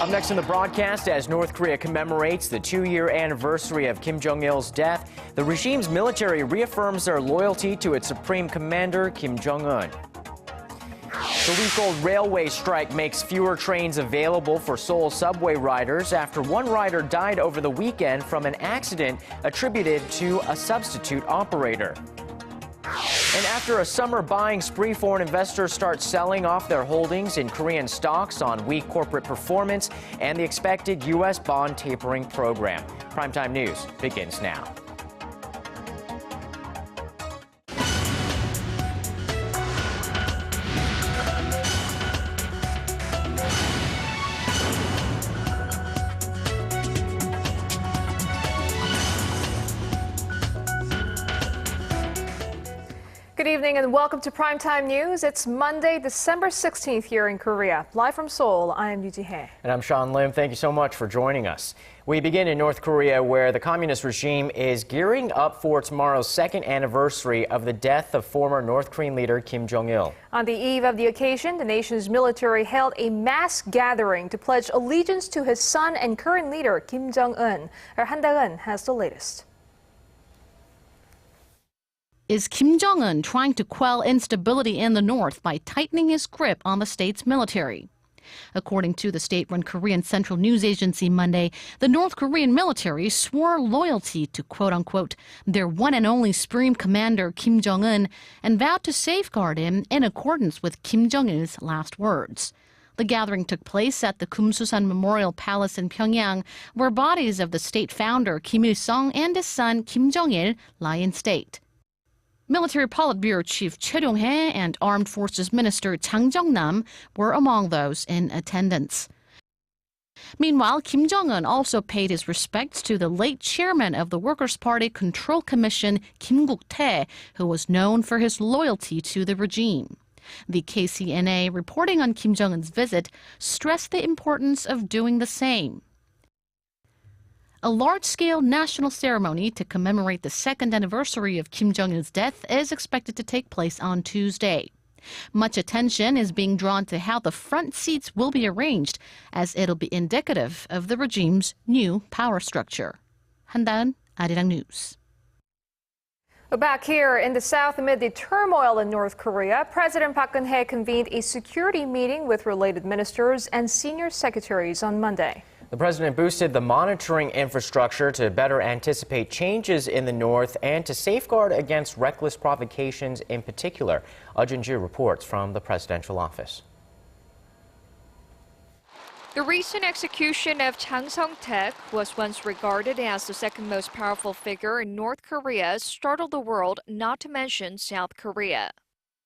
Up next in the broadcast, as North Korea commemorates the 2-year anniversary of Kim Jong-il's death, the regime's military reaffirms their loyalty to its supreme commander, Kim Jong-un. The week-old railway strike makes fewer trains available for Seoul subway riders after one rider died over the weekend from an accident attributed to a substitute operator. And after a summer buying spree, foreign investors start selling off their holdings in Korean stocks on weak corporate performance and the expected U.S. bond tapering program. Primetime News begins now. Good evening and welcome to Primetime News. It's Monday, December 16th here in Korea. Live from Seoul, I am Yoo Ji-hye. And I'm Sean Lim. Thank you so much for joining us. We begin in North Korea, where the communist regime is gearing up for tomorrow's second anniversary of the death of former North Korean leader Kim Jong-il. On the eve of the occasion, the nation's military held a mass gathering to pledge allegiance to his son and current leader Kim Jong-un. Our Han Da-eun has the latest. Is Kim Jong-un trying to quell instability in the north by tightening his grip on the state's military? According to the state-run Korean Central News Agency Monday, the North Korean military swore loyalty to quote-unquote their one and only supreme commander Kim Jong-un and vowed to safeguard him in accordance with Kim Jong-il's last words. The gathering took place at the Kumsusan Memorial Palace in Pyongyang, where bodies of the state founder Kim Il-sung and his son Kim Jong-il lie in state. Military Politburo Chief Choi Dong-hae and Armed Forces Minister Chang Jong-nam were among those in attendance. Meanwhile, Kim Jong-un also paid his respects to the late chairman of the Workers' Party Control Commission, Kim Guk-tae, who was known for his loyalty to the regime. The KCNA, reporting on Kim Jong-un's visit, stressed the importance of doing the same. A large-scale national ceremony to commemorate the second anniversary of Kim Jong-il's death is expected to take place on Tuesday. Much attention is being drawn to how the front seats will be arranged, as it'll be indicative of the regime's new power structure. Han Da-eun, Arirang News. Back here in the south, amid the turmoil in North Korea, President Park Geun-hye convened a security meeting with related ministers and senior secretaries on Monday. The president boosted the monitoring infrastructure to better anticipate changes in the north and to safeguard against reckless provocations in particular. Jun-ju reports from the presidential office. The recent execution of Chang Song-taek was once regarded as the second most powerful figure in North Korea, startled the world, not to mention South Korea.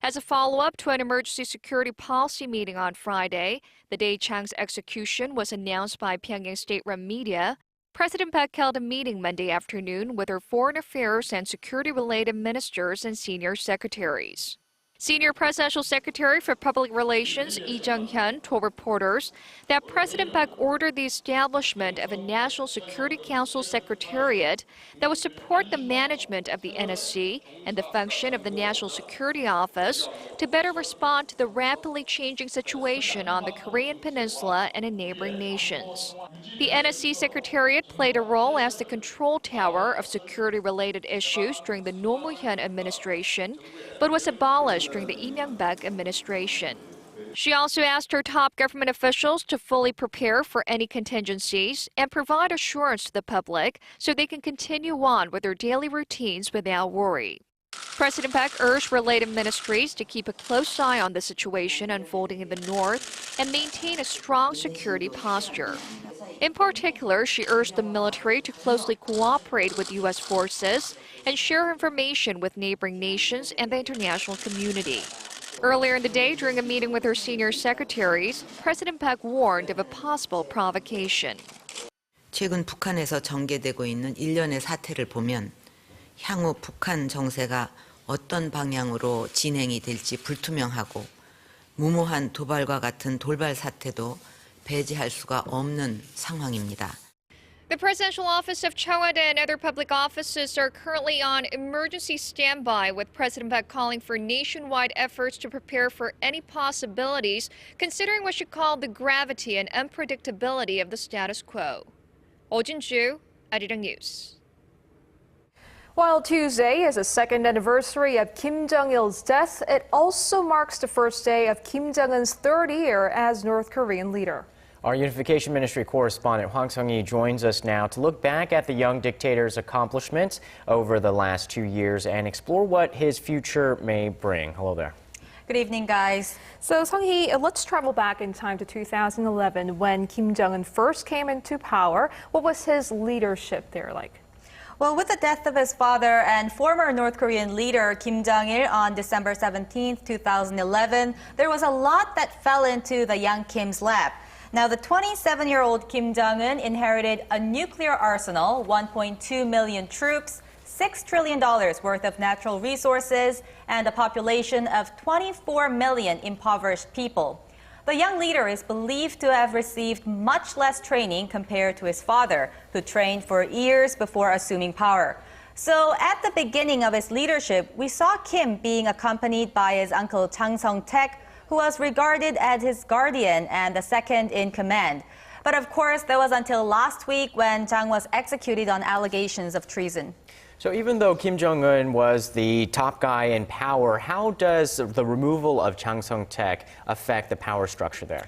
As a follow-up to an emergency security policy meeting on Friday, the day Chang's execution was announced by Pyongyang state-run media, President Park held a meeting Monday afternoon with her foreign affairs and security-related ministers and senior secretaries. Senior Presidential Secretary for Public Relations Lee Jung-hyun told reporters that President Park ordered the establishment of a National Security Council Secretariat that would support the management of the NSC and the function of the National Security Office to better respond to the rapidly changing situation on the Korean Peninsula and in neighboring nations. The NSC Secretariat played a role as the control tower of security-related issues during the Roh Moo-hyun administration, but was abolished during the Lee Myung-bak administration. She also asked her top government officials to fully prepare for any contingencies and provide assurance to the public so they can continue on with their daily routines without worry. President Park urged related ministries to keep a close eye on the situation unfolding in the north and maintain a strong security posture. In particular, she urged the military to closely cooperate with U.S. forces and share information with neighboring nations and the international community. Earlier in the day, during a meeting with her senior secretaries, President Park warned of a possible provocation. 최근 북한에서 전개되고 있는 일련의 사태를 보면 향후 북한 정세가 어떤 방향으로 진행이 될지 불투명하고 무모한 도발과 같은 돌발 사태도 배제할 수가 없는 상황입니다. The presidential office of Choa and other public offices are currently on emergency standby, with President Park calling for nationwide efforts to prepare for any possibilities, considering what she called the gravity and unpredictability of the status quo. Oh Jin-ju, Arirang News. While Tuesday is the second anniversary of Kim Jong-il's death, it also marks the first day of Kim Jong-un's third year as North Korean leader. Our Unification Ministry correspondent Hwang Sung-hee joins us now to look back at the young dictator's accomplishments over the last 2 years and explore what his future may bring. Hello there. Good evening, guys. So, Sung-hee, let's travel back in time to 2011 when Kim Jong-un first came into power. What was his leadership there like? Well, with the death of his father and former North Korean leader Kim Jong-il on December 17, 2011, there was a lot that fell into the young Kim's lap. Now, the 27-year-old Kim Jong-un inherited a nuclear arsenal, 1.2 million troops, $6 trillion worth of natural resources, and a population of 24 million impoverished people. The young leader is believed to have received much less training compared to his father, who trained for years before assuming power. So at the beginning of his leadership, we saw Kim being accompanied by his uncle Chang Song-taek, who was regarded as his guardian and the second in command. But of course, that was until last week when Chang was executed on allegations of treason. So even though Kim Jong-un was the top guy in power, how does the removal of Chang Song-taek affect the power structure there?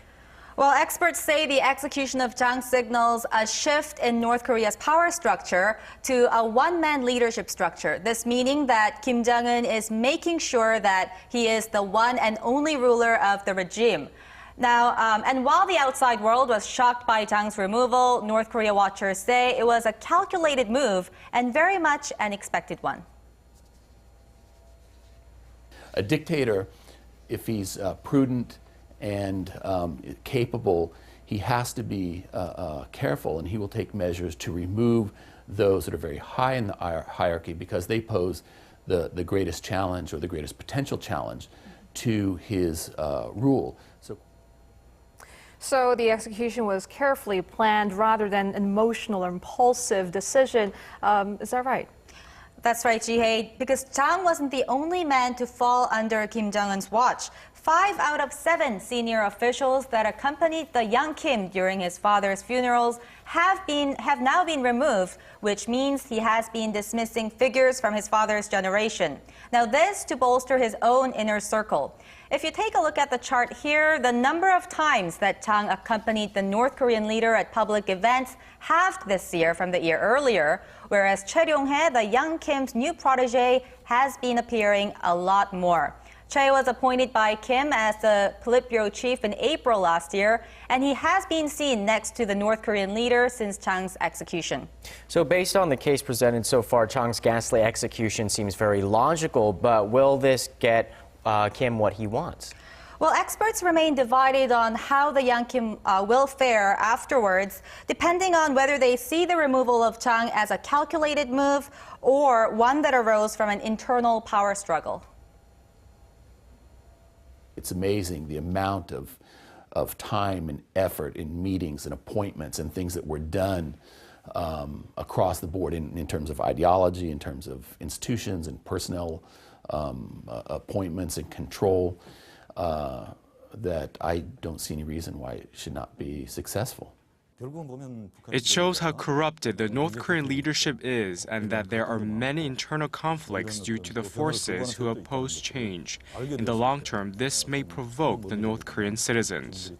Well, experts say the execution of Chang signals a shift in North Korea's power structure to a one-man leadership structure. This meaning that Kim Jong-un is making sure that he is the one and only ruler of the regime. Now, and while the outside world was shocked by Chang's removal, North Korea watchers say it was a calculated move and very much an expected one. A dictator, if he's prudent and capable, he has to be careful, and he will take measures to remove those that are very high in the hierarchy because they pose the greatest challenge or the greatest potential challenge to his rule. So the execution was carefully planned rather than an emotional or impulsive decision. Is that right? That's right, Ji-hae, because Chang wasn't the only man to fall under Kim Jong-un's watch. 5 out of 7 senior officials that accompanied the young Kim during his father's funerals have now been removed, which means he has been dismissing figures from his father's generation. Now this to bolster his own inner circle. If you take a look at the chart here, the number of times that Chang accompanied the North Korean leader at public events halved this year from the year earlier, whereas Choi Ryong-hae, the young Kim's new protege, has been appearing a lot more. Choi was appointed by Kim as the Politburo chief in April last year, and he has been seen next to the North Korean leader since Chang's execution. So based on the case presented so far, Chang's ghastly execution seems very logical, but will this get Kim what he wants? Well, experts remain divided on how the young Kim will fare afterwards, depending on whether they see the removal of Chang as a calculated move or one that arose from an internal power struggle. It's amazing the amount of time and effort in meetings and appointments and things that were done across the board in terms of ideology, in terms of institutions and personnel appointments and control, that I don't see any reason why it should not be successful. It shows how corrupted the North Korean leadership is and that there are many internal conflicts due to the forces who oppose change. In the long term, this may provoke the North Korean citizens.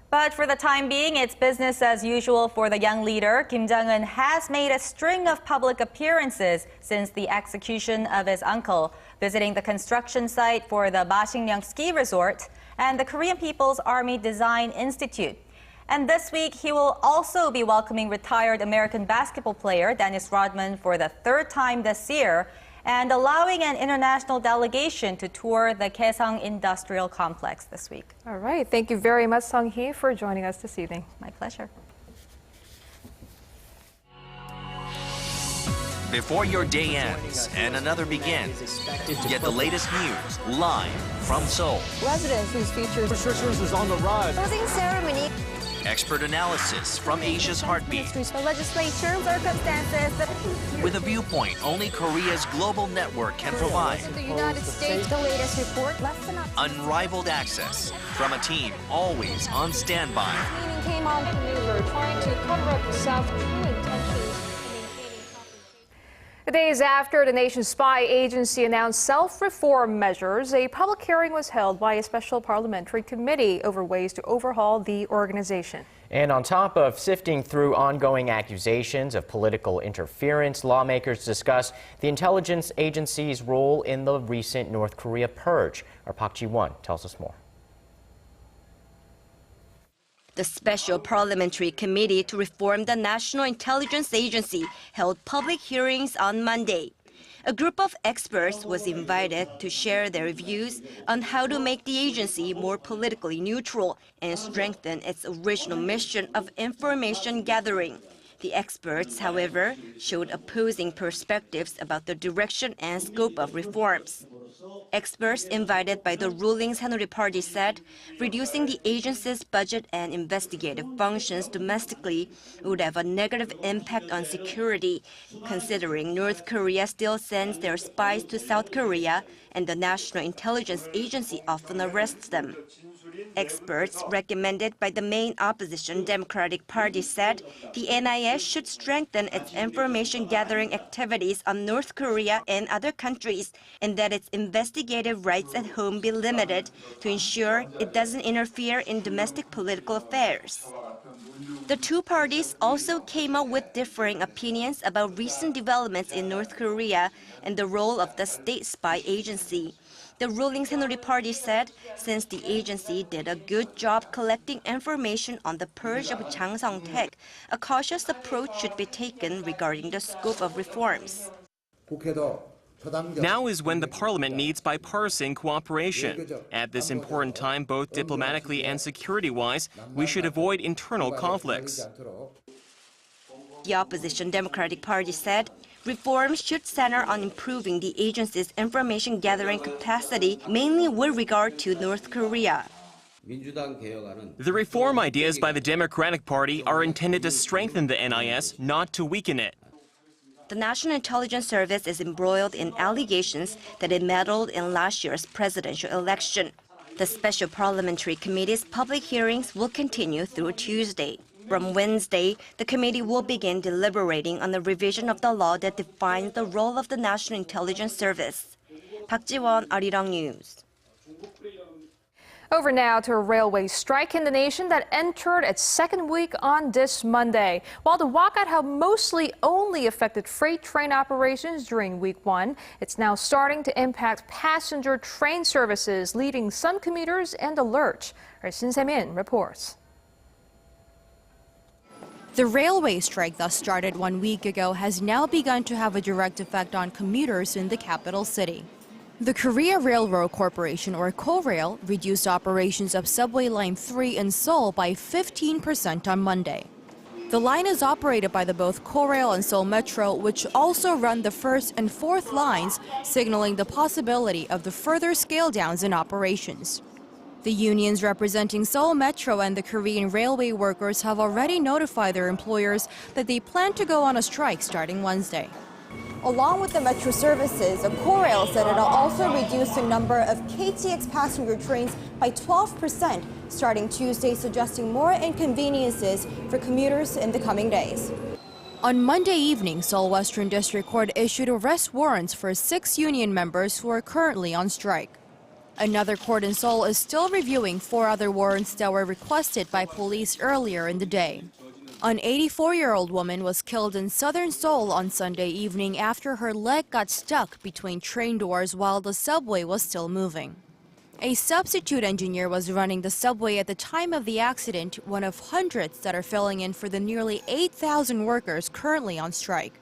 But for the time being, it's business as usual for the young leader. Kim Jong-un has made a string of public appearances since the execution of his uncle, visiting the construction site for the Masikryong ski resort and the Korean People's Army Design Institute. And this week, he will also be welcoming retired American basketball player Dennis Rodman for the 3rd time this year and allowing an international delegation to tour the Kaesong Industrial Complex this week. All right. Thank you very much, Sung-hee, for joining us this evening. My pleasure. Before your day ends and another begins, get the latest news live from Seoul. Residents whose future restrictions is on the rise. closing ceremony. expert analysis from Asia's heartbeat, legislature circumstances. with a viewpoint only Korea's global network can provide. The United States, the latest report, less than a Unrivaled access from a team always on standby. Meaning came on the news are trying to cover up the South's true intentions. Days after the nation's spy agency announced self-reform measures, a public hearing was held by a special parliamentary committee over ways to overhaul the organization. And on top of sifting through ongoing accusations of political interference, lawmakers discuss the intelligence agency's role in the recent North Korea purge. Our Park Ji-won tells us more. The Special Parliamentary Committee to Reform the National Intelligence Agency held public hearings on Monday. A group of experts was invited to share their views on how to make the agency more politically neutral and strengthen its original mission of information gathering. The experts, however, showed opposing perspectives about the direction and scope of reforms. Experts invited by the ruling Saenuri Party said reducing the agency's budget and investigative functions domestically would have a negative impact on security, considering North Korea still sends their spies to South Korea and the National Intelligence Agency often arrests them. Experts recommended by the main opposition Democratic Party said the NIS should strengthen its information gathering activities on North Korea and other countries, and that its investigative rights at home be limited to ensure it doesn't interfere in domestic political affairs. The two parties also came up with differing opinions about recent developments in North Korea and the role of the state spy agency. The ruling Saenuri Party said since the agency did a good job collecting information on the purge of Chang Song-taek, a cautious approach should be taken regarding the scope of reforms. Now is when the parliament needs bipartisan cooperation. At this important time, both diplomatically and security-wise, we should avoid internal conflicts. The opposition Democratic Party said reforms should center on improving the agency's information gathering capacity, mainly with regard to North Korea. The reform ideas by the Democratic Party are intended to strengthen the NIS, not to weaken it. The National Intelligence Service is embroiled in allegations that it meddled in last year's presidential election. The Special Parliamentary Committee's public hearings will continue through Tuesday. From Wednesday, the committee will begin deliberating on the revision of the law that defines the role of the National Intelligence Service. Park Ji-won, Arirang News. Over now to a railway strike in the nation that entered its second week on this Monday. While the walkout had mostly only affected freight train operations during week one, it's now starting to impact passenger train services, leaving some commuters in the lurch. Our Shin Se-min reports. The railway strike that started 1 week ago has now begun to have a direct effect on commuters in the capital city. The Korea Railroad Corporation, or Korail, reduced operations of Subway Line 3 in Seoul by 15% on Monday. The line is operated by the both Korail and Seoul Metro, which also run the first and fourth lines, signaling the possibility of the further scale-downs in operations. The unions representing Seoul Metro and the Korean railway workers have already notified their employers that they plan to go on a strike starting Wednesday. Along with the metro services, Korail said it'll also reduce the number of KTX passenger trains by 12% starting Tuesday, suggesting more inconveniences for commuters in the coming days. On Monday evening, Seoul Western District Court issued arrest warrants for 6 union members who are currently on strike. Another court in Seoul is still reviewing 4 other warrants that were requested by police earlier in the day. An 84-year-old woman was killed in southern Seoul on Sunday evening after her leg got stuck between train doors while the subway was still moving. A substitute engineer was running the subway at the time of the accident, one of hundreds that are filling in for the nearly 8,000 workers currently on strike.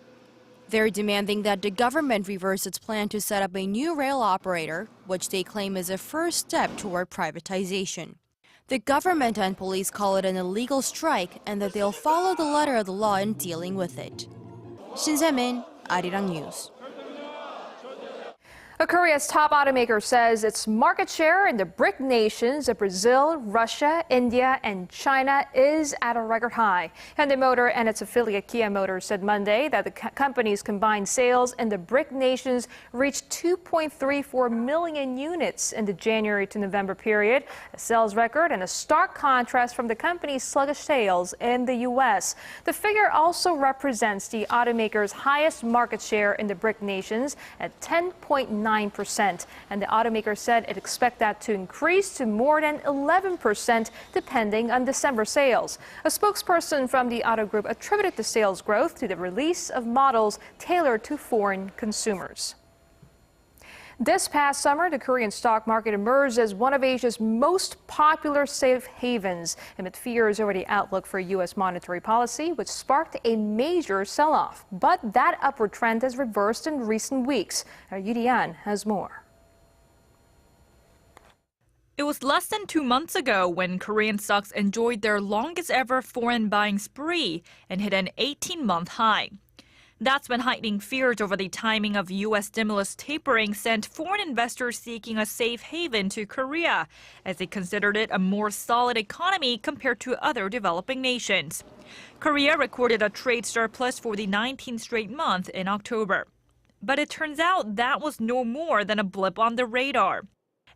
They're demanding that the government reverse its plan to set up a new rail operator, which they claim is a first step toward privatization. The government and police call it an illegal strike and that they'll follow the letter of the law in dealing with it. Shin Se-min, Arirang News. Korea's top automaker says its market share in the BRIC nations of Brazil, Russia, India, and China is at a record high. Hyundai Motor and its affiliate Kia Motors said Monday that the company's combined sales in the BRIC nations reached 2.34 million units in the January to November period, a sales record and a stark contrast from the company's sluggish sales in the U.S. The figure also represents the automaker's highest market share in the BRIC nations at 10.9%, and the automaker said it expects that to increase to more than 11% depending on December sales. A spokesperson from the auto group attributed the sales growth to the release of models tailored to foreign consumers. This past summer, the Korean stock market emerged as one of Asia's most popular safe havens amid fears over the outlook for U.S. monetary policy, which sparked a major sell-off. But that upward trend has reversed in recent weeks. Our Yudian has more. It was less than 2 months ago when Korean stocks enjoyed their longest ever foreign buying spree and hit an 18-month high. That's when heightening fears over the timing of U.S. stimulus tapering sent foreign investors seeking a safe haven to Korea, as they considered it a more solid economy compared to other developing nations. Korea recorded a trade surplus for the 19th straight month in October. But it turns out that was no more than a blip on the radar.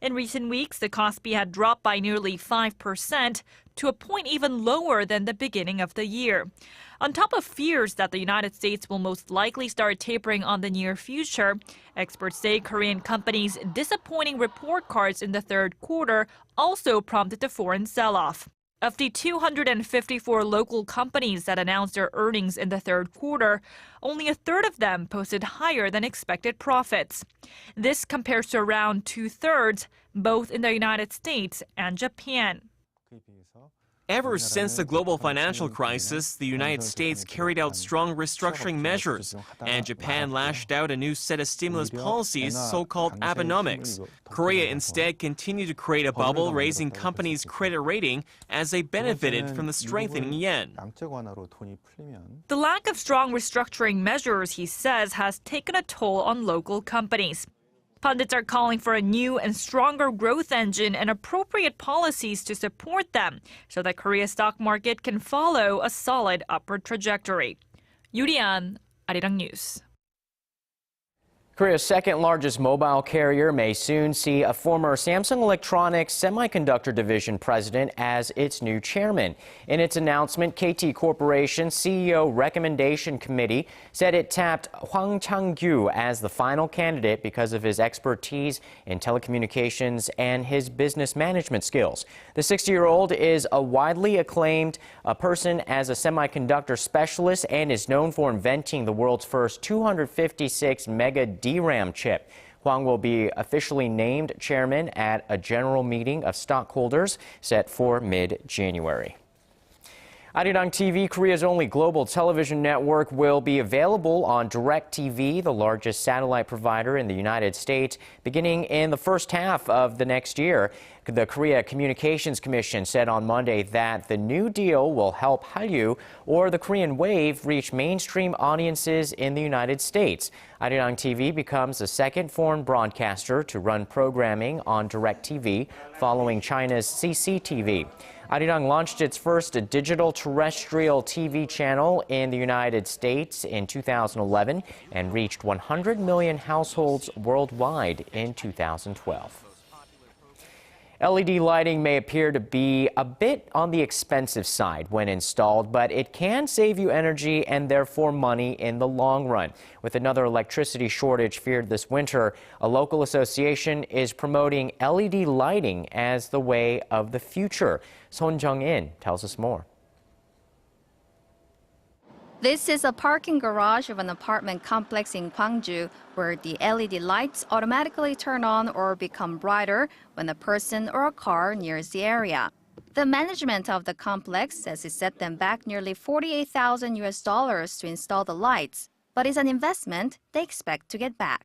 In recent weeks, the Kospi had dropped by nearly 5% to a point even lower than the beginning of the year. On top of fears that the United States will most likely start tapering on the near future, experts say Korean companies' disappointing report cards in the third quarter also prompted the foreign sell-off. Of the 254 local companies that announced their earnings in the third quarter, only a third of them posted higher than expected profits. This compares to around 2/3, both in the United States and Japan. Ever since the global financial crisis, the United States carried out strong restructuring measures, and Japan lashed out a new set of stimulus policies, so-called Abenomics. Korea instead continued to create a bubble, raising companies' credit rating as they benefited from the strengthening yen. The lack of strong restructuring measures, he says, has taken a toll on local companies. Pundits are calling for a new and stronger growth engine and appropriate policies to support them so that Korea's stock market can follow a solid upward trajectory. Yurian, Arirang News. Korea's second largest mobile carrier may soon see a former Samsung Electronics Semiconductor Division president as its new chairman. In its announcement, KT Corporation CEO Recommendation Committee said it tapped Hwang Chang-gyu as the final candidate because of his expertise in telecommunications and his business management skills. The 60-year-old is a widely acclaimed person as a semiconductor specialist and is known for inventing the world's first 256 mega DRAM chip. Hwang will be officially named chairman at a general meeting of stockholders set for mid-January. Arirang TV, Korea's only global television network, will be available on DirecTV, the largest satellite provider in the United States, beginning in the first half of the next year. The Korea Communications Commission said on Monday that the new deal will help Hallyu, or the Korean wave, reach mainstream audiences in the United States. Arirang TV becomes the second foreign broadcaster to run programming on DirecTV, following China's CCTV. Arirang launched its first digital terrestrial TV channel in the United States in 2011 and reached 100 million households worldwide in 2012. LED lighting may appear to be a bit on the expensive side when installed, but it can save you energy and therefore money in the long run. With another electricity shortage feared this winter, a local association is promoting LED lighting as the way of the future. Son Jung-in tells us more. This is a parking garage of an apartment complex in Gwangju, where the LED lights automatically turn on or become brighter when a person or a car nears the area. The management of the complex says it set them back nearly $48,000 to install the lights, but it's an investment they expect to get back.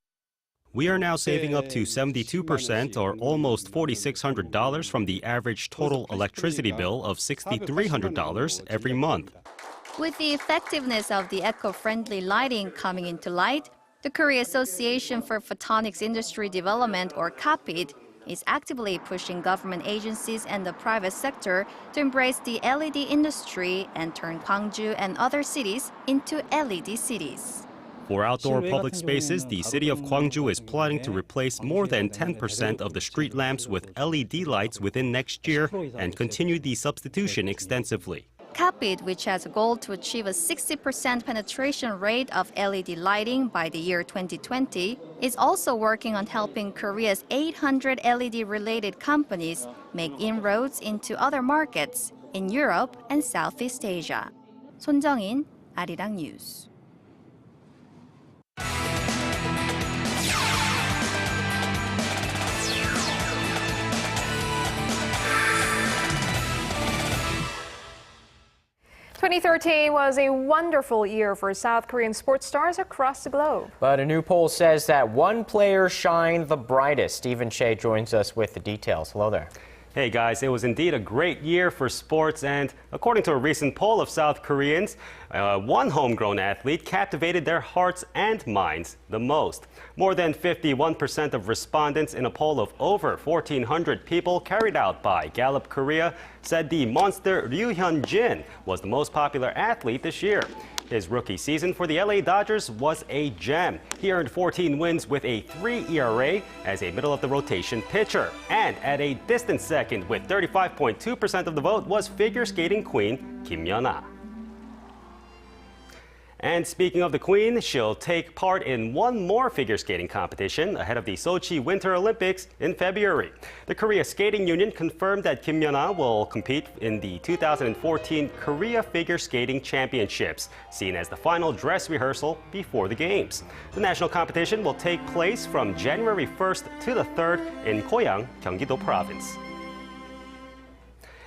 We are now saving up to 72% or almost $4,600 from the average total electricity bill of $6,300 every month. With the effectiveness of the eco-friendly lighting coming into light, The Korea Association for Photonics Industry Development, or KAPID, is actively pushing government agencies and the private sector to embrace the LED industry and turn Gwangju and other cities into LED cities. For outdoor public spaces, the city of Gwangju is planning to replace more than 10% of the street lamps with LED lights within next year and continue the substitution extensively. KAPID, which has a goal to achieve a 60% penetration rate of LED lighting by the year 2020, is also working on helping Korea's 800 LED-related companies make inroads into other markets in Europe and Southeast Asia. 손정인, Arirang News. "2013 was a wonderful year for South Korean sports stars across the globe." But a new poll says that one player shined the brightest. Stephen Shea joins us with the details. Hello there. Hey guys, it was indeed a great year for sports, and according to a recent poll of South Koreans, one homegrown athlete captivated their hearts and minds the most. More than 51% of respondents in a poll of over 1,400 people carried out by Gallup Korea said the monster Ryu Hyun-jin was the most popular athlete this year. His rookie season for the LA Dodgers was a gem. He earned 14 wins with a 3 ERA as a middle-of-the-rotation pitcher. And at a distant second with 35.2% of the vote was figure skating queen Kim Yeon-ah. And speaking of the queen, she'll take part in one more figure skating competition ahead of the Sochi Winter Olympics in February. The Korea Skating Union confirmed that Kim Yeon-ah will compete in the 2014 Korea Figure Skating Championships, seen as the final dress rehearsal before the Games. The national competition will take place from January 1st to the 3rd in Goyang, Gyeonggi-do Province.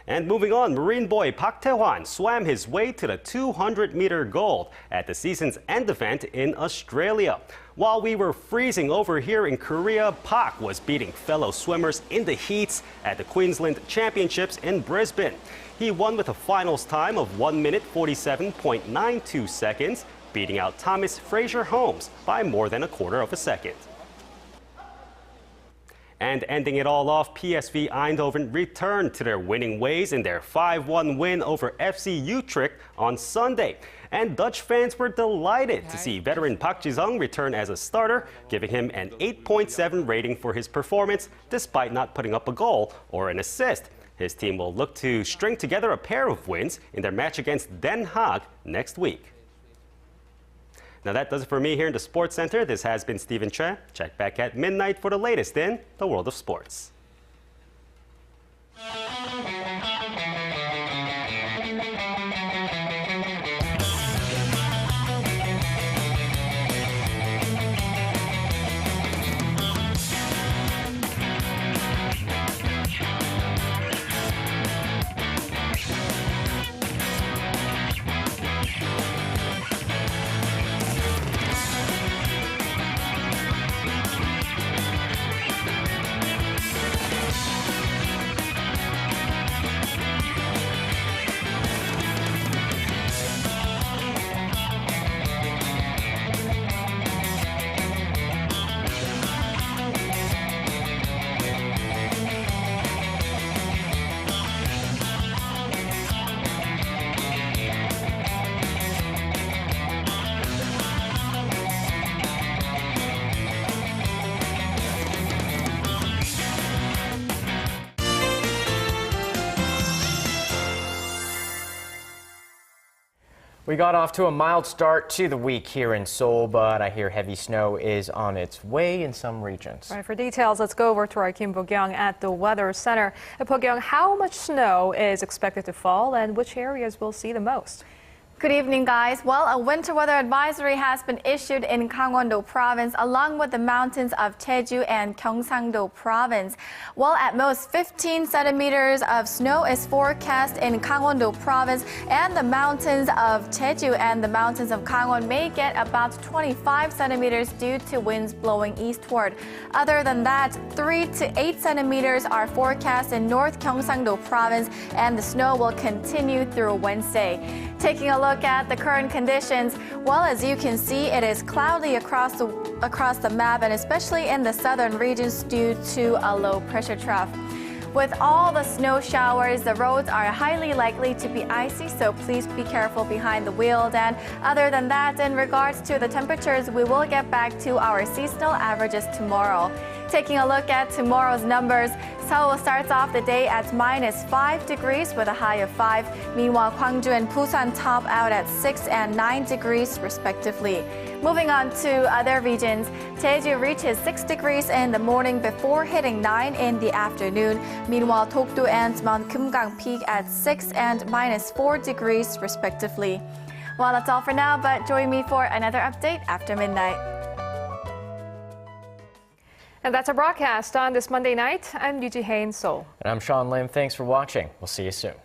And moving on, Marine boy Park Tae-hwan swam his way to the 200-meter gold at the season's end event in Australia. While we were freezing over here in Korea, Park was beating fellow swimmers in the heats at the Queensland Championships in Brisbane. He won with a finals time of 1 minute 47.92 seconds, beating out Thomas Fraser-Holmes by more than a quarter of a second. And ending it all off, PSV Eindhoven returned to their winning ways in their 5-1 win over FC Utrecht on Sunday. And Dutch fans were delighted to see veteran Park Ji-sung return as a starter, giving him an 8.7 rating for his performance, despite not putting up a goal or an assist. His team will look to string together a pair of wins in their match against Den Haag next week. Now that does it for me here in the Sports Center. This has been Stephen Choi. Check back at midnight for the latest in the world of sports. We got off to a mild start to the week here in Seoul, but I hear heavy snow is on its way in some regions. Right, for details, let's go over to our Kim Bo-kyung at the Weather Center. Bo-kyung, how much snow is expected to fall and which areas will see the most? Good evening, guys. Well, a winter weather advisory has been issued in Gangwon-do Province along with the mountains of Jeju and Gyeongsang-do Province. Well, at most 15 centimeters of snow is forecast in Gangwon-do Province, and the mountains of Jeju and the mountains of Gangwon may get about 25 centimeters due to winds blowing eastward. Other than that, 3 to 8 centimeters are forecast in North Gyeongsang-do Province, and the snow will continue through Wednesday. Taking a look at the current conditions, well, as you can see, it is cloudy across the map, and especially in the southern regions due to a low pressure trough. With all the snow showers, the roads are highly likely to be icy, so please be careful behind the wheel. And other than that, in regards to the temperatures, we will get back to our seasonal averages tomorrow. Taking a look at tomorrow's numbers, Seoul starts off the day at -5 degrees with a high of 5. Meanwhile, Gwangju and Busan top out at 6 and 9 degrees respectively. Moving on to other regions, Jeju reaches 6 degrees in the morning before hitting 9 in the afternoon. Meanwhile, Dokdo and Mount Kumgang peak at 6 and -4 degrees respectively. Well, that's all for now, but join me for another update after midnight. And that's our broadcast on this Monday night. I'm Yoo Ji-hae in Seoul. And I'm Sean Lim. Thanks for watching. We'll see you soon.